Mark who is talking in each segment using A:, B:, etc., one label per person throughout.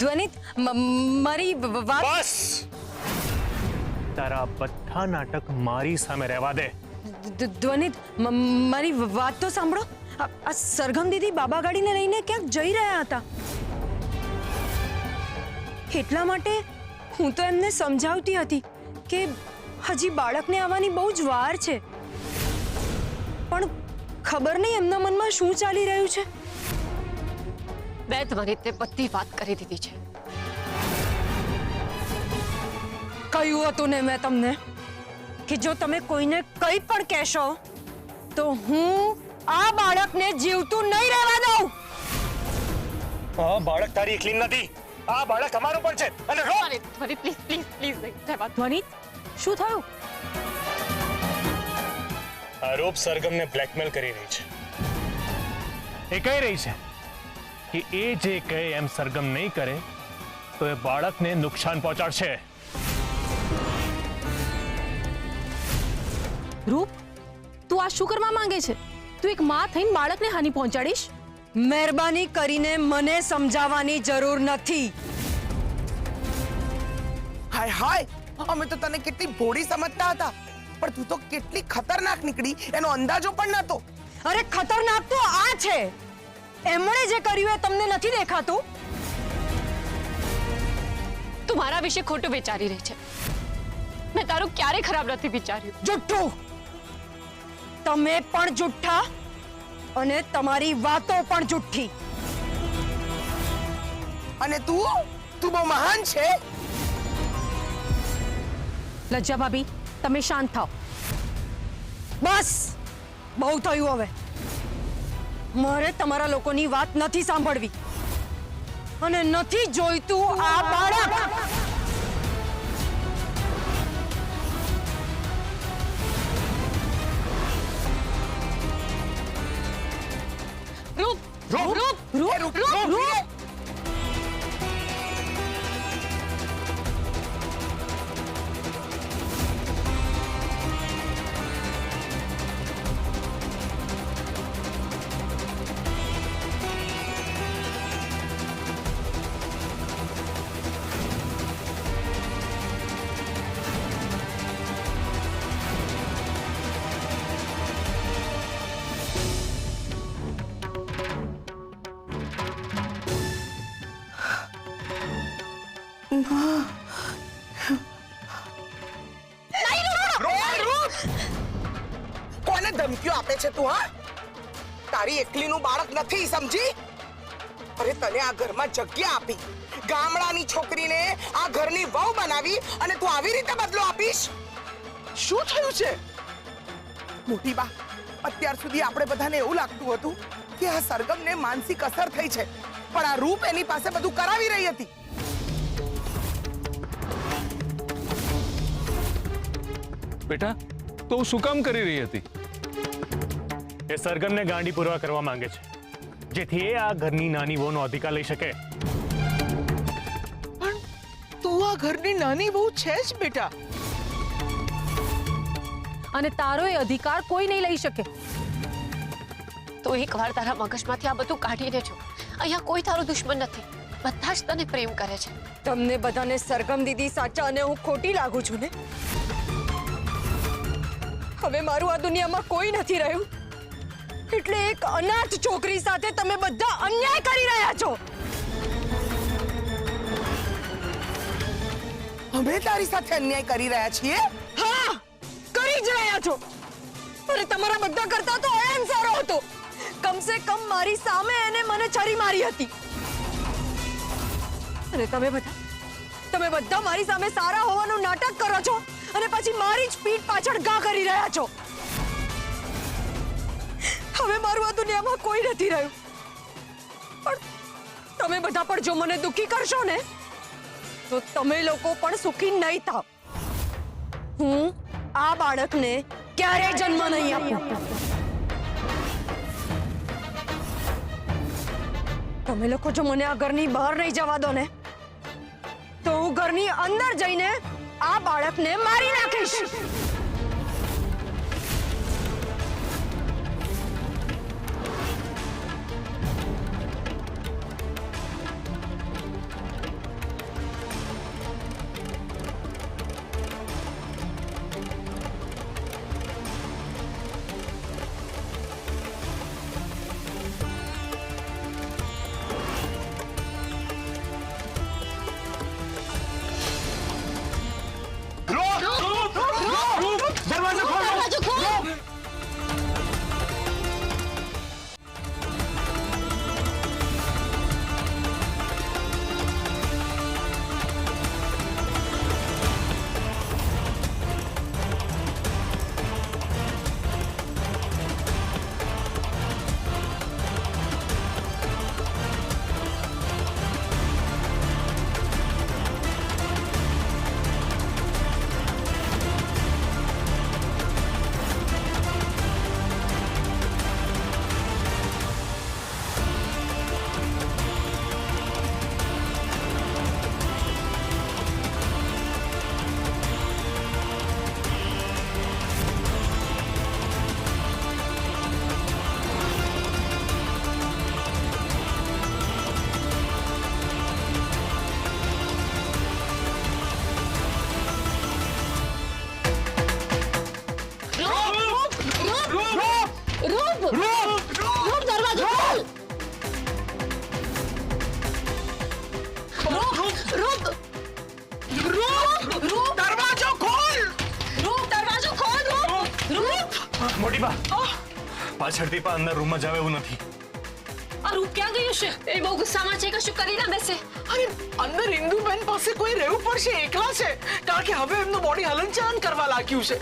A: ધ્વનિત મારી વાત
B: બસ તારા બધા નાટક મારી સામે રહેવા દે.
A: ધ્વનિત મારી વાત તો સાંભળો. આ સરગમ દીદી બાબા ગાડીને લઈને ક્યાંક જઈ રહ્યા હતા. એટલા માટે હું તો એમને સમજાવતી હતી કે હજી બાળકને આવવાની બહુ જ વાર છે, પણ ખબર નહીં એમના મનમાં શું ચાલી રહ્યું છે.
C: મેં ધ્વનિતને બધી વાત કરી દીધી છે.
A: કહ્યું હતું ને મેં તમને કે જો તમે કોઈને કંઈ પણ કહેશો તો હું આ બાળકને જીવતું નહીં રહેવા દઉં.
B: આ બાળક તારી એકલી નથી, આ બાળક અમારું પણ છે. અને
C: ધ્વનિત પ્લીઝ પ્લીઝ પ્લીઝ નહીં રહેવા દો.
A: ધ્વનિત શું થયું?
B: આરોપ સરગમને બ્લેકમેલ કરી રહી છે. એ કહી રહી છે કે એ જે કહે એમ સરગમ નહીં કરે તો એ બાળકને નુકસાન પહોંચાડશે.
D: રૂપ, તું આ શું કરવા માંગે છે? તું એક માં થઈને બાળકને હાનિ પહોંચાડીશ?
A: મહેરબાની કરીને મને સમજાવવાની જરૂર નથી.
E: હાય હાય, અમે તો તને કેટલી ભોળી સમજતા હતા, પણ તું તો કેટલી ખતરનાક નીકળી એનો અંદાજો પણ નહોતો.
A: અરે ખતરનાક તો આ છે. એમણે જે કર્યું એ તમને નથી દેખાતું?
C: તું મારા વિશે ખોટું વિચારી રહી છે. મેં તારું ક્યારે ખરાબ નથી વિચાર્યું.
A: જુઠ્ઠું. તમે પણ જુઠ્ઠા અને તમારી વાતો પણ જુઠ્ઠી.
E: અને તું બહુ મહાન છે.
D: લજ્જા ભાભી, તમે શાંત થાઓ.
A: બસ બહુ થયું હવે. મારે તમારા લોકોની વાત નથી સાંભળવી અને નથી જોઈતું આ બાળક.
C: રૂપ
B: રૂપ!
C: રૂપ
E: રૂપ રૂપ કોને ધમકીઓ આપે છે તું? હા, તારી એકલીનું બાળક નથી, સમજી? અરે તને આ ઘરમાં જગ્યા આપી, ગામડાની છોકરીને આ ઘરની વહુ બનાવી અને તું આવી રીતે બદલો આપીશ? શું થયું છે મોટી બા? અત્યાર સુધી આપણે બધાને એવું લાગતું હતું કે આ સરગમને માનસિક અસર થઈ છે, પણ આ રૂપ એની પાસે બધું કરાવી રહી હતી.
F: બેટા, તો શું કામ કરી રહી હતી?
B: એ સરગમને ગાંડી પૂરવા કરવા માંગે છે, જેથી એ આ ઘરની નાની વહુનો અધિકાર લઈ શકે.
E: પણ તું આ ઘરની નાની બહુ છે જ બેટા.
D: અને તારો એ અધિકાર કોઈ નહીં લઈ શકે.
C: તો એકવાર તારા મગજમાંથી આ બધું કાઢીને જો. અહીંયા કોઈ તારો દુશ્મન નથી, બધા જ તને પ્રેમ કરે છે.
A: તમને બધાને સરગમ દીદી સાચા અને હું ખોટી લાગુ છું ને? હવે મારું આ દુનિયામાં કોઈ નથી રહ્યું, એટલે એક અનાથ છોકરી સાથે તમે બધા અન્યાય કરી રહ્યા છો.
E: અમે તારી સાથે અન્યાય કરી રહ્યા છીએ?
A: હા, કરી જ રહ્યા છો. અરે તમારા બધા કરતા તો એમ સારો હતો. કમસે કમ મારી સામે એને મને છરી મારી હતી. અને તમે બધા મારી સામે સારા હોવાનું નાટક કરો છો અને પછી મારી જ પીઠ પાછળ ગા કરી રહ્યા છો. હવે મારું આ દુનિયામાં કોઈ નથી રહ્યું. પણ તમે બધા પણ જો મને દુખી કરશો ને તો તમે લોકો પણ સુખી નહીં થાવ. હું આ બાળકને ક્યારેય જન્મ નહીં આપું. તમે લોકો જો મને આ ઘરની બહાર નહીં જવા દો ને તો હું ઘરની અંદર જઈને આ બાળકને મારી નાખીશ.
C: રૂપ રૂપ દરવાજો ખોલ. રૂપ
E: દરવાજો ખોલ.
C: દરવાજો ખોલ. રૂપ
B: મોટી બા પાછળથી પણ અંદર રૂમમાં જાવ એવું નથી.
C: આ રૂપ ક્યાં ગયું છે? એ બહુ ગુસ્સામાં છે કે શું કરી ના બેસે.
E: અરે અંદર ઇન્દુબેન પાસે કોઈ રહેવું પડશે, એકલા છે, કારણ કે હવે એમનું બોડી હલનચલન કરવા લાગ્યું છે.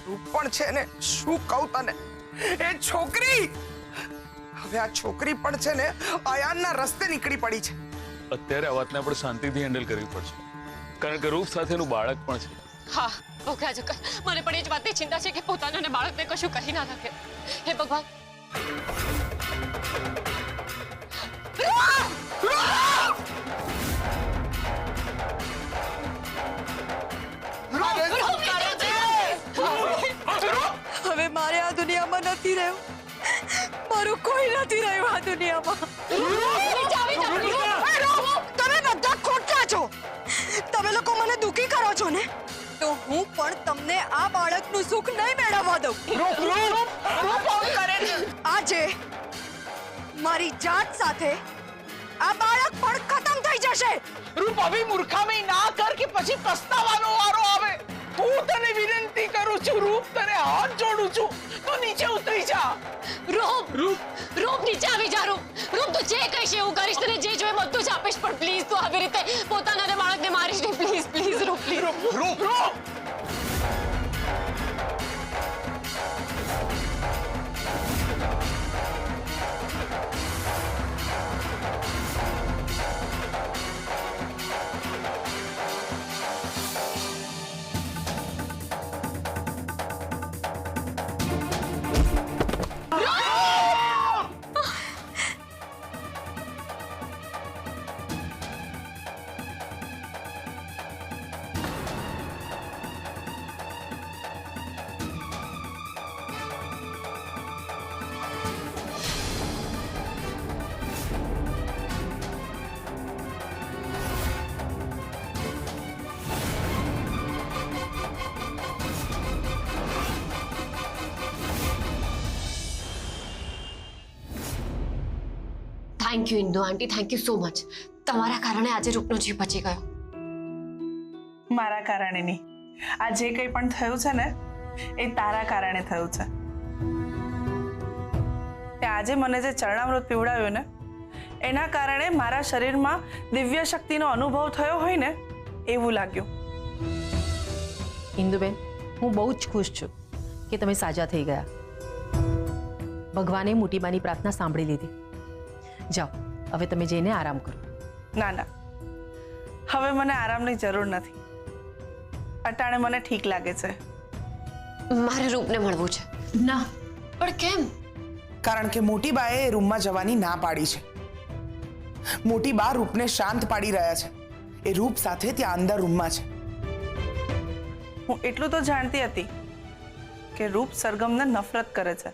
E: રૂપ પણ છે ને, શું કહું તને, એ છોકરી, હવે આ છોકરી પણ છે ને અયાનના રસ્તે નીકળી પડી છે.
F: અત્યારે આ વાતને આપણે શાંતિથી હેન્ડલ કરવી પડશે, કારણ કે રૂપ સાથેનું બાળક પણ છે.
C: હા ભોગરાજ, મને પણ એ જ વાતની ચિંતા છે કે પોતાના અને બાળકને કશું કહી ના નાખે. હે ભગવાન.
A: હવે મારે આ દુનિયામાં નથી રહેવું, મારું કોઈ નથી રહ્યું આ દુનિયામાં. તમે બધા ખોટા છો. તમે લોકો મને દુખી કરો છો ને, તો હું પણ તમને આ બાળકનું સુખ નહીં મેળવવા દઉં. આજે મારી જાત સાથે આ બાળક પણ ખતમ થઈ જશે.
E: રૂપ, હવે મૂર્ખામી ના કર કે પછી પસ્તાવાનો વારો આવે. હું તને વિનંતી કરું છું રૂપ, તને હાથ જોડું છું, તું નીચે ઉતરી જા.
C: રૂપ નીચે આવી જા. રૂપ તું જે કહીશ એવું કરીશ, તને જે જોઈએ બધું જ આપીશ, પણ પ્લીઝ તું આવી રીતે પોતાના અને બાળકને મારીશ નહીં. પ્લીઝ રૂપ, પ્લીઝ.
E: રૂપ.
C: Thank you Indu aunty, thank you so much. તમારા કારણે આજે રૂપનો જીવ બચી ગયો.
G: મારા કારણે નહીં, આ જે કંઈ પણ થયું છે ને એ તારા કારણે થયું છે. તે આજે મને જે ચરણામૃત પીવડાવ્યું ને એના કારણે મારા શરીરમાં દિવ્ય શક્તિનો અનુભવ થયો હોય ને એવું લાગ્યું.
H: ઇન્દુબેન, હું બહુ જ ખુશ છું કે તમે સાજા થઈ ગયા. ભગવાને મોટીબાની પ્રાર્થના સાંભળી લીધી. જાઓ, હવે તમે જઈને આરામ કરો.
G: ના, હવે મને આરામની જરૂર નથી. અટાણે મને ઠીક લાગે છે.
C: મારે રૂપને મળવું છે.
H: ના,
C: પણ કેમ?
E: કારણ કે મોટી બાએ એ રૂમમાં જવાની ના પાડી છે. મોટી બા રૂપને શાંત પાડી રહ્યા છે. એ રૂપ સાથે ત્યાં અંદર રૂમમાં છે.
G: હું એટલું તો જાણતી હતી કે રૂપ સરગમને નફરત કરે છે,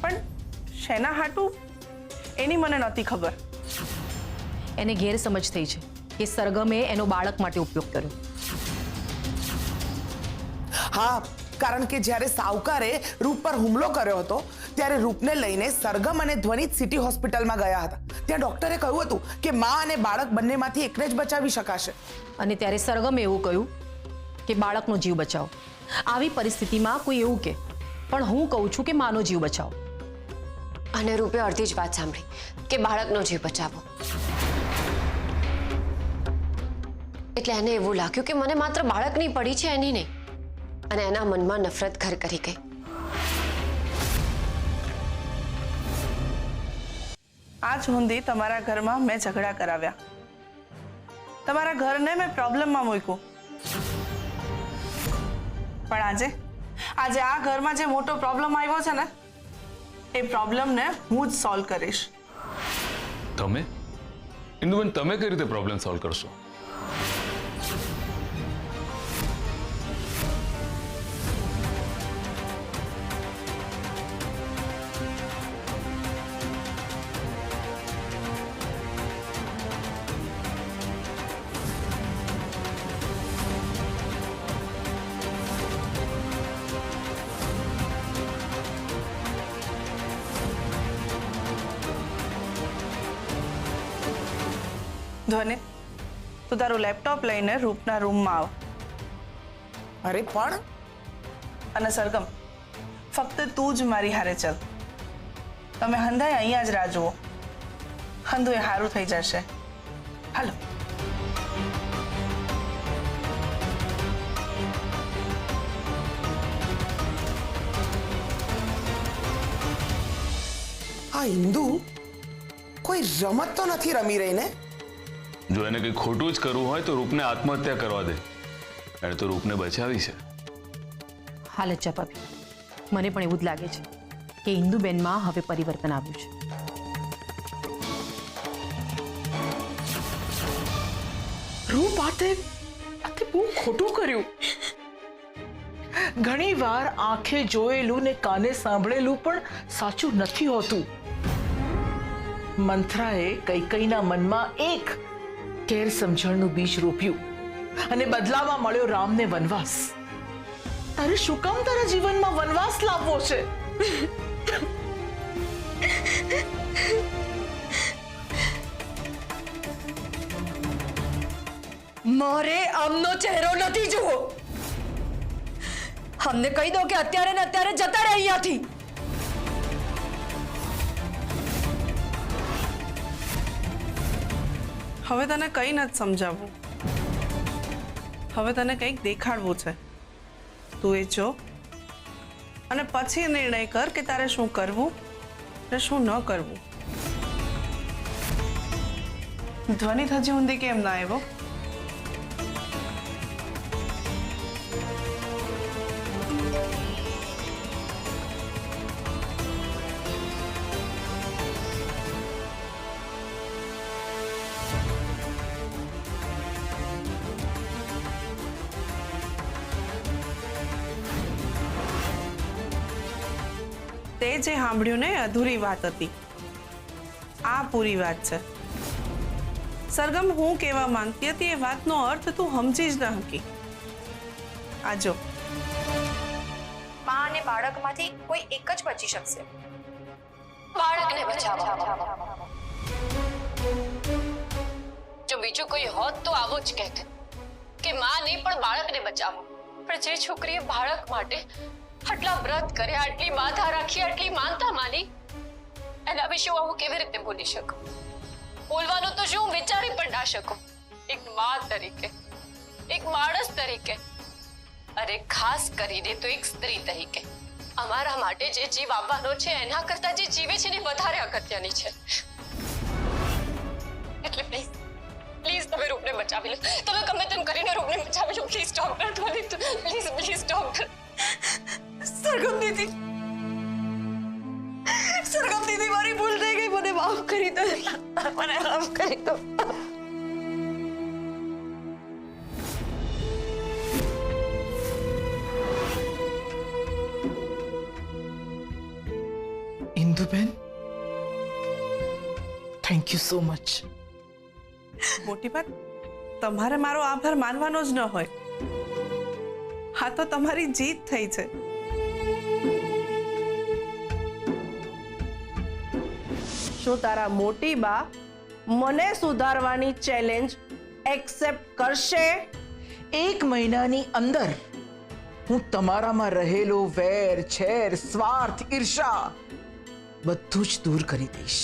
G: પણ શેના હાટું એની મને નહોતી ખબર.
H: એને ગેરસમજ થઈ છે કે સરગમે એનો બાળક માટે ઉપયોગ કર્યો.
E: હા, કારણ કે જ્યારે સાવકારે રૂપ પર હુમલો કર્યો હતો ત્યારે રૂપને લઈને સરગમ અને ધ્વનિત સિટી હોસ્પિટલમાં ગયા હતા. ત્યાં ડોક્ટરે કહ્યું હતું કે મા અને બાળક બંનેમાંથી એકને જ બચાવી શકાશે.
H: અને ત્યારે સરગમે એવું કહ્યું કે બાળકનો જીવ બચાવો. આવી પરિસ્થિતિમાં કોઈ એવું કે, પણ હું કહું છું કે માનો જીવ બચાવો.
C: અને રૂપે અડધી જ વાત સાંભળી કે બાળકનો જીવ બચાવો. એટલે એને એવું લાગ્યું કે મને માત્ર બાળકની પડી છે એની નહીં, અને એના મનમાં નફરત ઘર કરી ગઈ.
G: આજ સુધી તમારા ઘરમાં મેં ઝઘડા કરાવ્યા, તમારા ઘરને મેં પ્રોબ્લેમમાં મૂક્યું, પણ આજે આ ઘરમાં જે મોટો પ્રોબ્લેમ આવ્યો છે ને એ પ્રોબ્લેમને હું જ સોલ્વ કરીશ.
F: તમે ઇન્દુબેન, તમે કઈ રીતે પ્રોબ્લેમ સોલ્વ કરશો?
G: ધ્વનિ, તું તારું લેપટોપ લઈને રૂપના રૂમમાં આવ.
E: અરે પણ
G: અને સરગમ, ફક્ત તું જ મારી હારે ચાલ. તમે હંધાય અહીંયા જ રાહ જુઓ. હંધુ એ હારું થઈ જશે. હાલો.
E: આ ઇન્દુ કોઈ રમત તો નથી રમી રહી ને?
F: જો એને કંઈ ખોટું જ કરવું હોય તો રૂપને આત્મહત્યા કરવા દે. એણે તો રૂપને બચાવી છે.
H: હાલ જ ભાભી, મને પણ એવું જ લાગે છે કે ઇન્દુબેનમાં હવે પરિવર્તન આવ્યું છે.
I: રૂપ આતે બહુ ખોટું કર્યું. ઘણી વાર આંખે જોયેલું ને કાને સાંભળેલું પણ સાચું નથી હોતું. મંથરાએ કૈકેયીના મનમાં એક ગેરસમજણનું બીજ રોપ્યું અને બદલામાં મળ્યો રામને વનવાસ. તારે શું કામ તારા જીવનમાં વનવાસ લાવવો છે?
A: મારે આમનો ચહેરો નથી જોવો. અમને કહી દો કે અત્યારે ને અત્યારે જતા રહે અહીંયાથી.
G: હવે તને કંઈ નથી સમજાવવું. હવે તને કંઈક દેખાડવું છે. તું એ જો અને પછી નિર્ણય કર કે તારે શું કરવું અને શું ન કરવું. ધ્વનિ હજી ઊંધી કેમ ના આવ્યો? તે જે સાંભળ્યું ને અધૂરી વાત હતી. આ પૂરી વાત છે. સરગમ, હું કહેવા માંગતી હતી એ વાતનો અર્થ તું સમજી જ ન શકી. આ જો,
D: માં અને બાળકમાંથી કોઈ એક જ બચી શકશે.
C: બાળકને બચાવો. જો બીજું કોઈ હોત તો આવું જ કહેત કે માં નહીં પણ બાળકને બચાવો. પણ જે છોકરીએ બાળક માટે આટલા વ્રત કર્યા, આટલી બાધા રાખી, આટલી માનતા માની, એના વિશે હું કેવી રીતે બોલી શકું? બોલવાનું તો શું, વિચારી પણ ના શકું. એક માં તરીકે, એક માણસ તરીકે, અરે ખાસ કરીને તો એક સ્ત્રી તરીકે અમારા માટે જે જીવ આપવાનો છે એના કરતા જે જીવે છે ને વધારે અગત્યની છે. એટલે પ્લીઝ પ્લીઝ તમે રૂપને બચાવી લો. તમે ગમે તેમ કરીને રૂપને બચાવી લો. Please doctor, please please doctor.
A: Sargam દીદી, સરગમ દીદી, મારી ભૂલ થઈ ગઈ. મને માફ કરી દો. મને માફ કરી દો.
I: Induben, thank you so much.
G: મોટી વાત, તમારે મારો આભાર માનવાનો જ ન હોય. હા તો તમારી જીત થઈ છે. શું તારા મોટી બા મને સુધારવાની ચેલેન્જ એક્સેપ્ટ કરશે?
I: 1 મહિનાની અંદર હું તમારામાં રહેલો વેર, છેર, સ્વાર્થ, ઈર્ષા બધું જ દૂર કરી દઈશ.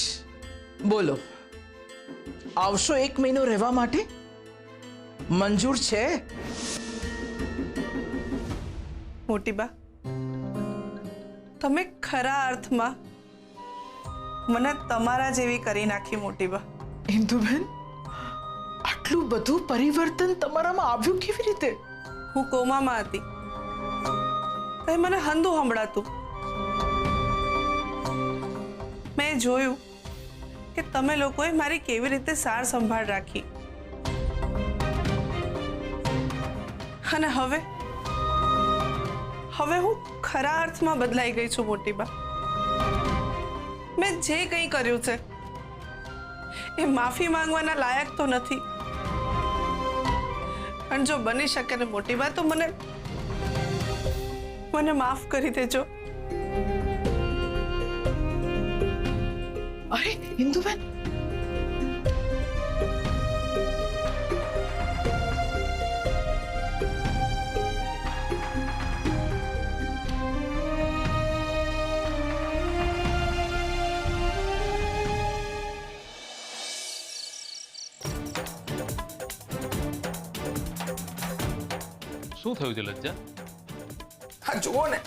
I: બોલો, આવશો 1 મહિનો રહેવા માટે? મંજૂર છે?
G: મોટી બા, તમે ખરા અર્થમાં મને તમારા જેવી કરી નાખી. મોટી બા,
I: ઇન્દુબેન, આટલું બધું પરિવર્તન તમારામાં આવ્યું કેવી રીતે?
G: હું કોમામાં હતી, તો મને હંધું સંભળાતું. મેં જોયું કે તમે લોકોએ મારી કેવી રીતે સાર સંભાળ રાખી. અને હવે હું ખરા અર્થમાં બદલાઈ ગઈ છું. મોટી બા, મેં જે કંઈ કર્યું છે એ માફી માંગવાના લાયક તો નથી, પણ જો બની શકે ને મોટી બા, તો મને માફ કરી દેજો.
I: અરે ઇન્દુબેન,
F: શું થયું છે લજ્જા?
E: હા જુઓ ને,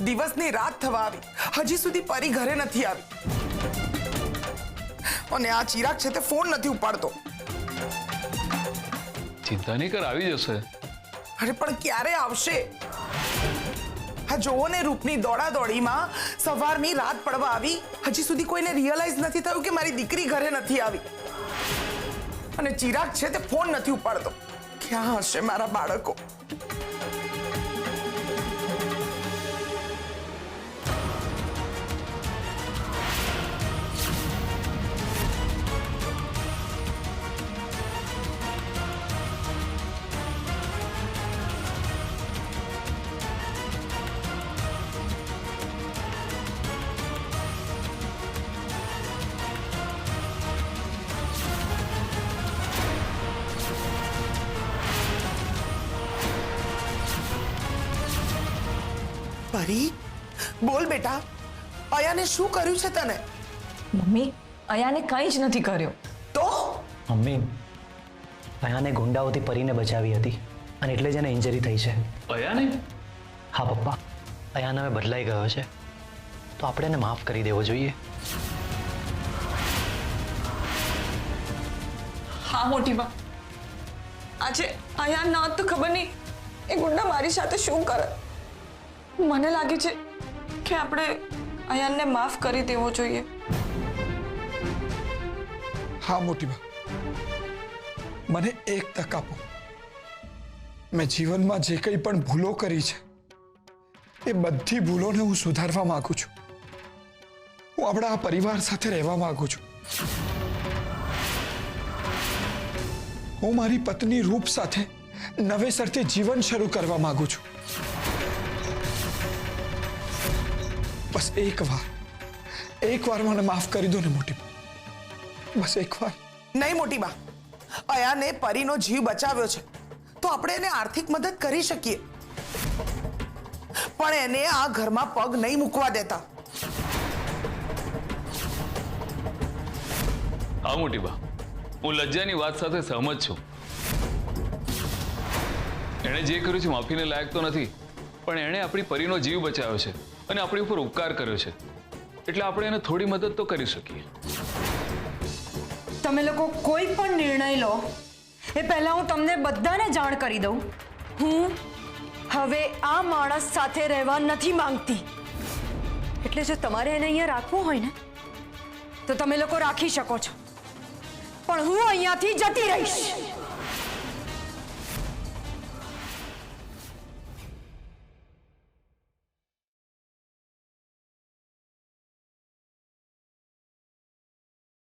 E: દિવસની રાત થવા આવી, હજી સુધી પરી ઘરે નથી આવી. અને આ ચિરાગ છે તે ફોન નથી ઉપાડતો.
F: ચિંતા નહીં કર, આવી જશે.
E: અરે પણ ક્યારે આવશે? હા જુઓ ને, રૂપની દોડા દોડીમાં સવારની રાત પડવા આવી, હજી સુધી કોઈને રિયલાઇઝ નથી થયું કે મારી દીકરી ઘરે નથી આવી. અને ચિરાગ છે તે ફોન નથી ઉપાડતો. ક્યાં હશે મારા બાળકો? પરી, બોલ બેટા, અયાને શું કર્યું છે તને?
J: મમ્મી, અયાને કંઈ જ નથી કર્યો.
E: તો
K: મમ્મી, અયાને ગુંડાઓથી પરીને બચાવી હતી અને એટલે જ એને ઇન્જરી થઈ છે.
F: અયાને?
K: હા પપ્પા, અયાન હવે બદલાઈ ગયો છે, તો આપણે એને માફ કરી દેવો જોઈએ.
J: હા મોટી બા, આજે અયાન ના તો ખબર નહીં એ ગુંડા મારી સાથે શું કરે. મને લાગે છે કે આપણે અયાનને માફ કરી દેવો જોઈએ.
L: હા મોટી બા, મને એક તક આપો. મેં જીવનમાં જે કંઈ પણ ભૂલો કરી છે એ બધી ભૂલોને હું સુધારવા માંગુ છું. હું આપણા આ પરિવાર સાથે રહેવા માંગુ છું. હું મારી પત્ની રૂપ સાથે નવેસરથી જીવન શરૂ કરવા માંગુ છું. બસ એકવાર મને માફ કરી દો ને મોટી બા, બસ એકવાર.
E: નહીં મોટી બા, અયાને પરીનો જીવ બચાવ્યો છે તો આપણે એને આર્થિક મદદ કરી શકીએ, પણ એને આ ઘરમાં પગ નહીં મૂકવા દેતા.
F: હા મોટી બા, હું લજ્જાની વાત સાથે સહમત છું. એણે જે કર્યું છે માફીને લાયક તો નથી, પણ એણે આપણી પરીનો જીવ બચાવ્યો છે અને આપણી ઉપર ઉપકાર કર્યો છે, એટલે આપણે એને થોડી મદદ તો કરી શકીએ.
A: તમે લોકો કોઈ પણ નિર્ણય લો એ પહેલા હું તમને બધાને જાણ કરી દઉં, હું હવે આ માણસ સાથે રહેવા નથી માંગતી. એટલે જો તમારે એને અહીંયા રાખવું હોય ને તો તમે લોકો રાખી શકો છો, પણ હું અહીંયાથી જતી રહીશ.